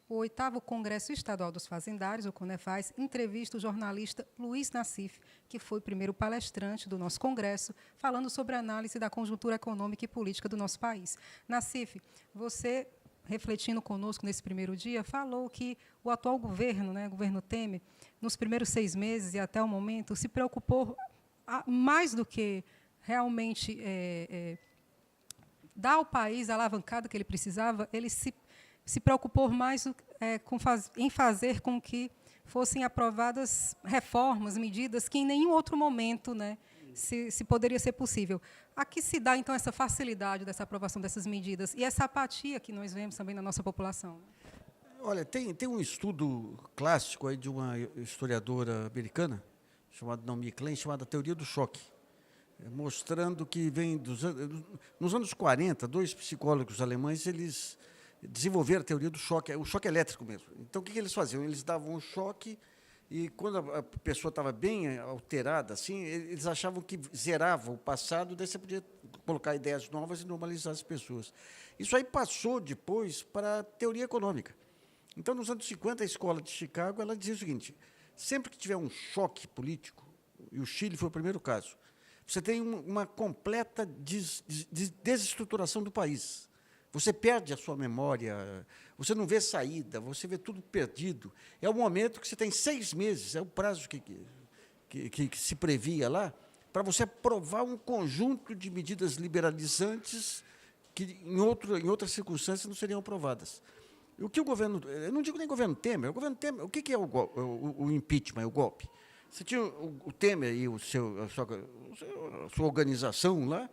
O 8º Congresso Estadual dos Fazendários, o CONEFAZ, entrevista o jornalista Luiz Nassif, que foi o primeiro palestrante do nosso congresso, falando sobre a análise da conjuntura econômica e política do nosso país. Nassif, você, refletindo conosco nesse primeiro dia, falou que o atual governo, o governo Temer, nos primeiros 6 meses e até o momento, se preocupou mais do que realmente dar ao país a alavancada que ele precisava, ele se preocupou mais em fazer com que fossem aprovadas reformas, medidas que em nenhum outro momento se poderia ser possível. Aqui se dá, então, essa facilidade dessa aprovação dessas medidas e essa apatia que nós vemos também na nossa população. Olha, tem um estudo clássico aí de uma historiadora americana, chamada Naomi Klein, chamada Teoria do Choque, mostrando que vem nos anos 40, 2 psicólogos alemães, eles desenvolveram a teoria do choque, o choque elétrico mesmo. Então, o que eles faziam? Eles davam um choque e, quando a pessoa estava bem alterada, assim, eles achavam que zerava o passado, daí você podia colocar ideias novas e normalizar as pessoas. Isso aí passou depois para a teoria econômica. Então, nos anos 50, a escola de Chicago ela dizia o seguinte: sempre que tiver um choque político, e o Chile foi o primeiro caso, você tem uma completa desestruturação do país. Você perde a sua memória, você não vê saída, você vê tudo perdido. É o momento que você tem 6 meses, é o prazo que se previa lá, para você aprovar um conjunto de medidas liberalizantes que, em outras circunstâncias, não seriam aprovadas. O que o governo... Eu não digo nem governo Temer. O governo Temer, o que é o impeachment, o golpe? Você tinha o Temer e a sua organização lá,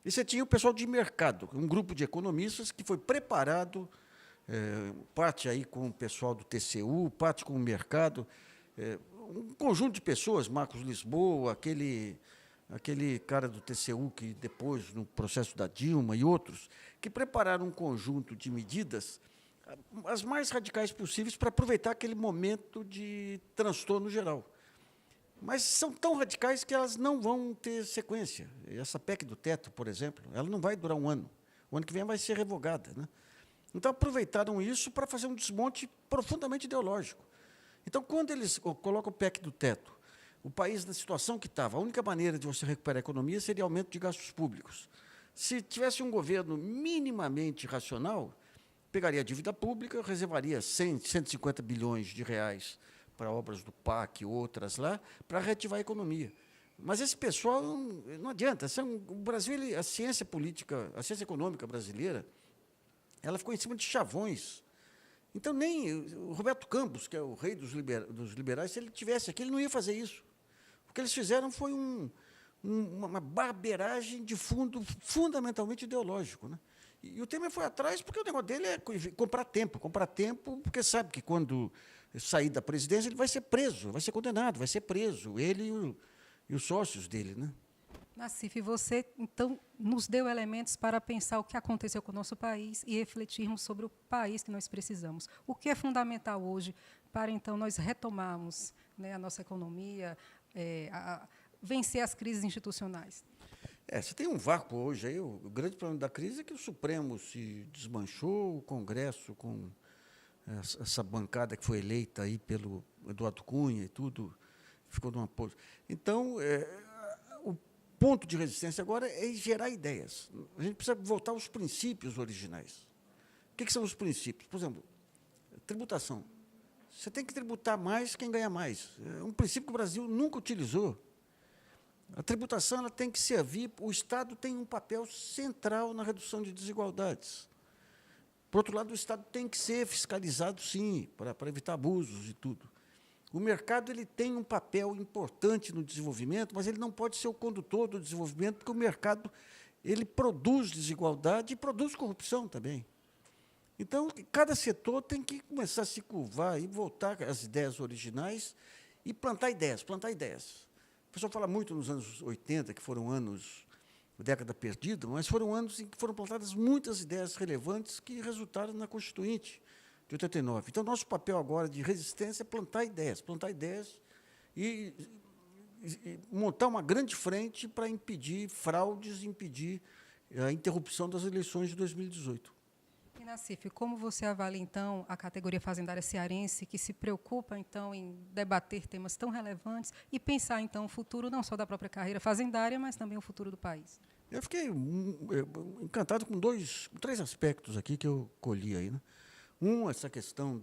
e você tinha o pessoal de mercado, um grupo de economistas que foi preparado, parte aí com o pessoal do TCU, parte com o mercado, um conjunto de pessoas, Marcos Lisboa, aquele cara do TCU que depois, no processo da Dilma e outros, que prepararam um conjunto de medidas as mais radicais possíveis para aproveitar aquele momento de transtorno geral. Mas são tão radicais que elas não vão ter sequência. Essa PEC do teto, por exemplo, ela não vai durar um ano. O ano que vem vai ser revogada, né? Então, aproveitaram isso para fazer um desmonte profundamente ideológico. Então, quando eles colocam o PEC do teto, o país, na situação que estava, a única maneira de você recuperar a economia seria aumento de gastos públicos. Se tivesse um governo minimamente racional, pegaria a dívida pública, reservaria 100, 150 bilhões de reais para obras do PAC e outras lá, para reativar a economia. Mas esse pessoal não adianta. O Brasil, a ciência política, a ciência econômica brasileira, ela ficou em cima de chavões. Então, nem o Roberto Campos, que é o rei dos liberais, se ele tivesse aqui, ele não ia fazer isso. O que eles fizeram foi uma barbeiragem de fundo fundamentalmente ideológico, né? E o Temer foi atrás porque o negócio dele é comprar tempo, porque sabe que quando sair da presidência ele vai ser preso, vai ser condenado, vai ser preso, ele e os sócios dele, né? Nassif, você, então, nos deu elementos para pensar o que aconteceu com o nosso país e refletirmos sobre o país que nós precisamos. O que é fundamental hoje para, então, nós retomarmos a nossa economia, vencer as crises institucionais? Você tem um vácuo hoje aí. O grande problema da crise é que o Supremo se desmanchou, o Congresso, com essa bancada que foi eleita aí pelo Eduardo Cunha e tudo, ficou numa pose. Então, o ponto de resistência agora é gerar ideias. A gente precisa voltar aos princípios originais. O que são os princípios? Por exemplo, tributação. Você tem que tributar mais quem ganha mais. É um princípio que o Brasil nunca utilizou. A tributação ela tem que servir, o Estado tem um papel central na redução de desigualdades. Por outro lado, o Estado tem que ser fiscalizado, sim, para evitar abusos e tudo. O mercado ele tem um papel importante no desenvolvimento, mas ele não pode ser o condutor do desenvolvimento, porque o mercado ele produz desigualdade e produz corrupção também. Então, cada setor tem que começar a se curvar e voltar às ideias originais e plantar ideias, plantar ideias. O pessoal fala muito nos anos 80, que foram anos, década perdida, mas foram anos em que foram plantadas muitas ideias relevantes que resultaram na Constituinte de 89. Então, nosso papel agora de resistência é plantar ideias e montar uma grande frente para impedir fraudes, impedir a interrupção das eleições de 2018. Nassif, como você avalia, então, a categoria fazendária cearense, que se preocupa, então, em debater temas tão relevantes e pensar, então, o futuro não só da própria carreira fazendária, mas também o futuro do país? Eu fiquei encantado com três aspectos aqui que eu colhi aí, né? Essa questão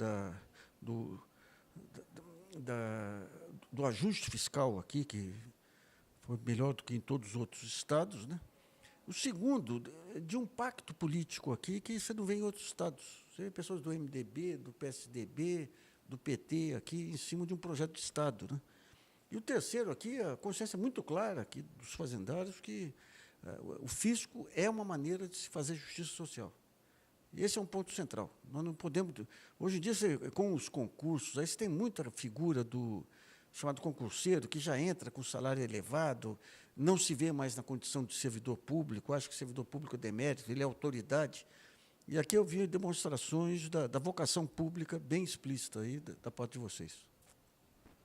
do, da- do ajuste fiscal aqui, que foi melhor do que em todos os outros estados, né? O segundo, de um pacto político aqui que você não vê em outros estados. Você vê pessoas do MDB, do PSDB, do PT aqui em cima de um projeto de Estado, né? E o terceiro aqui, a consciência muito clara aqui dos fazendários que o fisco é uma maneira de se fazer justiça social. E esse é um ponto central. Nós não podemos. Hoje em dia, com os concursos, aí você tem muita figura do chamado concurseiro, que já entra com salário elevado, não se vê mais na condição de servidor público, acho que servidor público é demérito, ele é autoridade. E aqui eu vi demonstrações da vocação pública bem explícita aí da parte de vocês.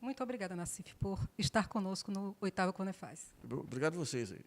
Muito obrigada, Nassif, por estar conosco no 8º Conefaz. Obrigado a vocês aí.